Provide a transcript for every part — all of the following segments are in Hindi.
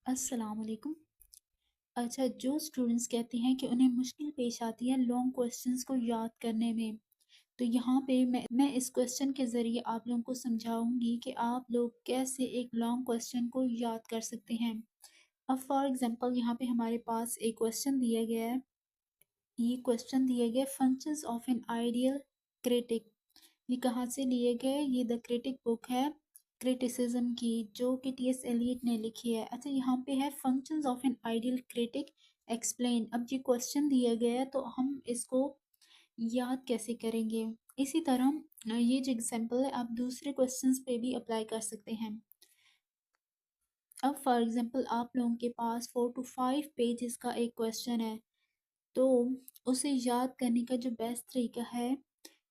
अस्सलाम वालेकुम। अच्छा, जो स्टूडेंट्स कहते हैं कि उन्हें मुश्किल पेश आती है लॉन्ग क्वेश्चंस को याद करने में, तो यहाँ पे मैं इस क्वेश्चन के ज़रिए आप लोगों को समझाऊंगी कि आप लोग कैसे एक लॉन्ग क्वेश्चन को याद कर सकते हैं। अब फॉर एग्जांपल यहाँ पे हमारे पास एक क्वेश्चन दिया गया है। ये क्वेश्चन दिया गया functions of an ideal critic. ये कहाँ से लिए गए? ये द क्रिटिक बुक है क्रिटिसिज्म की, जो कि टी एस एलियट ने लिखी है। अच्छा, यहाँ पे है functions of an ideal critic explain. अब ये क्वेश्चन दिया गया है तो हम इसको याद कैसे करेंगे? इसी तरह ये जो एग्जांपल है आप दूसरे क्वेश्चंस पे भी अप्लाई कर सकते हैं। अब फॉर एग्जांपल आप लोगों के पास 4 to 5 पेजेस का एक क्वेश्चन है, तो उसे याद करने का जो बेस्ट तरीका है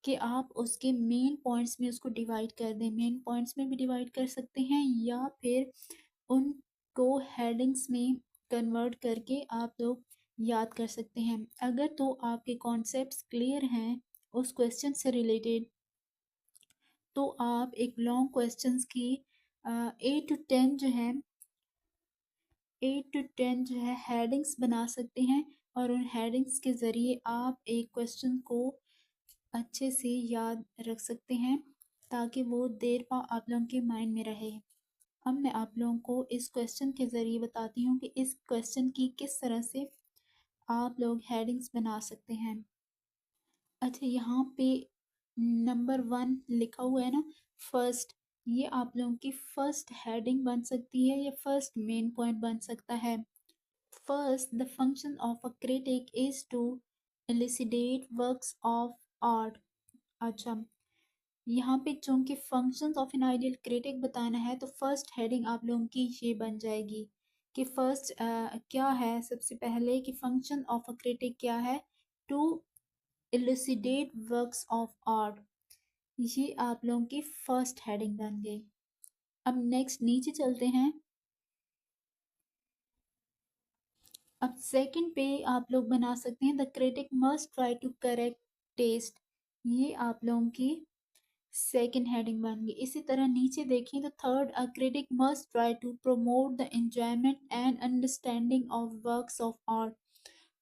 कि आप उसके मेन पॉइंट्स में उसको डिवाइड कर दें। मेन पॉइंट्स में भी डिवाइड कर सकते हैं या फिर उनको हेडिंग्स में कन्वर्ट करके आप लोग याद कर सकते हैं। अगर तो आपके कॉन्सेप्ट्स क्लियर हैं उस क्वेश्चन से रिलेटेड, तो आप एक लॉन्ग क्वेश्चंस की 8 to 10 जो है 8 to 10 जो है हेडिंग्स बना सकते हैं, और उन हेडिंग्स के ज़रिए आप एक क्वेश्चन को अच्छे से याद रख सकते हैं ताकि वो देर पा आप लोगों के माइंड में रहे। अब मैं आप लोगों को इस क्वेश्चन के ज़रिए बताती हूँ कि इस क्वेश्चन की किस तरह से आप लोग हेडिंग्स बना सकते हैं। अच्छा, यहाँ पे नंबर 1 लिखा हुआ है ना, फर्स्ट। ये आप लोगों की फर्स्ट हेडिंग बन सकती है या फर्स्ट मेन पॉइंट बन सकता है। First, the function of a critic is to elucidate works of art. अच्छा, यहाँ पे चूंकि functions of an ideal critic बताना है तो फर्स्ट हेडिंग आप लोगों की ये बन जाएगी कि फर्स्ट क्या है। सबसे पहले कि फंक्शन ऑफ अ क्रिटिक क्या है? To elucidate works of art. ये आप लोगों की फर्स्ट हेडिंग बन गई। अब नेक्स्ट नीचे चलते हैं। अब सेकंड पे आप लोग बना सकते हैं the critic must try to correct taste. ये आप लोगों की सेकंड हेडिंग बन गई। इसी तरह नीचे देखिए तो third, a critic must try to promote the enjoyment and understanding of works of art.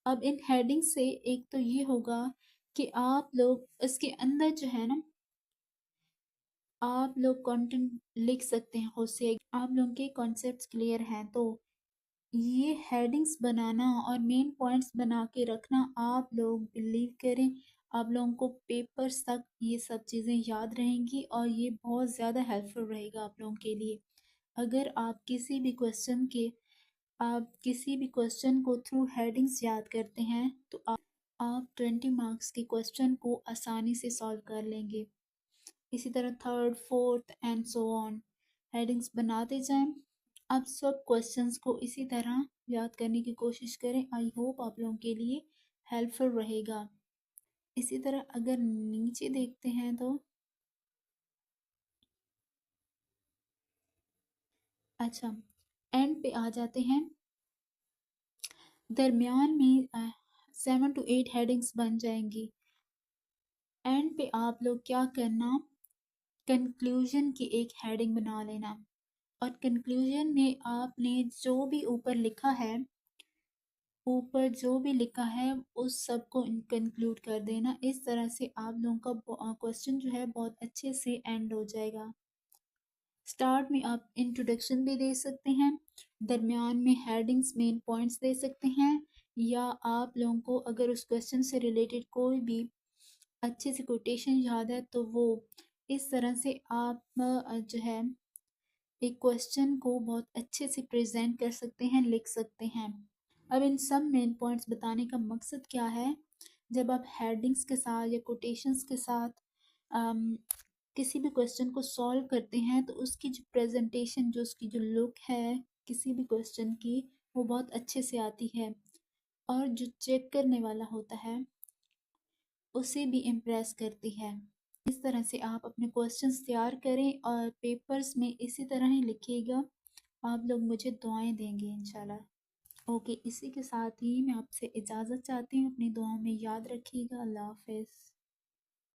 अब इन हेडिंग से एक तो ये होगा कि आप लोग इसके अंदर जो है ना, आप लोग कंटेंट लिख सकते हैं खुद से। आप लोगों के कॉन्सेप्ट्स क्लियर हैं तो ये हेडिंग्स बनाना और मेन पॉइंट्स बना के रखना, आप लोग बिलीव करें आप लोगों को पेपर्स तक ये सब चीज़ें याद रहेंगी और ये बहुत ज़्यादा हेल्पफुल रहेगा आप लोगों के लिए। अगर आप किसी भी क्वेश्चन को थ्रू हेडिंग्स याद करते हैं तो आप 20 मार्क्स के क्वेश्चन को आसानी से सॉल्व कर लेंगे। इसी तरह third, fourth and so on headings बनाते जाएं। आप सब क्वेश्चंस को इसी तरह याद करने की कोशिश करें। आई होप आप लोगों के लिए हेल्पफुल रहेगा। इसी तरह अगर नीचे देखते हैं तो अच्छा, एंड पे आ जाते हैं। दरमियान में 7 to 8 हेडिंग्स बन जाएंगी। एंड पे आप लोग क्या करना, कंक्लूजन की एक हेडिंग बना लेना, और कंक्लूजन में आपने जो भी ऊपर जो भी लिखा है उस सब को कंक्लूड कर देना। इस तरह से आप लोगों का क्वेश्चन जो है बहुत अच्छे से एंड हो जाएगा। स्टार्ट में आप इंट्रोडक्शन भी दे सकते हैं, दरमियान में हेडिंग्स मेन पॉइंट्स दे सकते हैं, या आप लोगों को अगर उस क्वेश्चन से रिलेटेड कोई भी अच्छे से कोटेशन याद है तो वो इस तरह से आप जो है एक क्वेश्चन को बहुत अच्छे से प्रेजेंट कर सकते हैं, लिख सकते हैं। अब इन सब मेन पॉइंट्स बताने का मकसद क्या है? जब आप हेडिंग्स के साथ या कोटेशंस के साथ अम, किसी भी क्वेश्चन को सॉल्व करते हैं तो उसकी जो प्रेजेंटेशन, जो उसकी जो लुक है किसी भी क्वेश्चन की, वो बहुत अच्छे से आती है, और जो चेक करने वाला होता है उसे भी इम्प्रेस करती है। इस तरह से आप अपने क्वेश्चंस तैयार करें और पेपर्स में इसी तरह ही लिखिएगा। आप लोग मुझे दुआएं देंगे इंशाल्लाह। ओके, इसी के साथ ही मैं आपसे इजाज़त चाहती हूँ। अपनी दुआओं में याद रखिएगा। अल्लाह हाफ़िज़।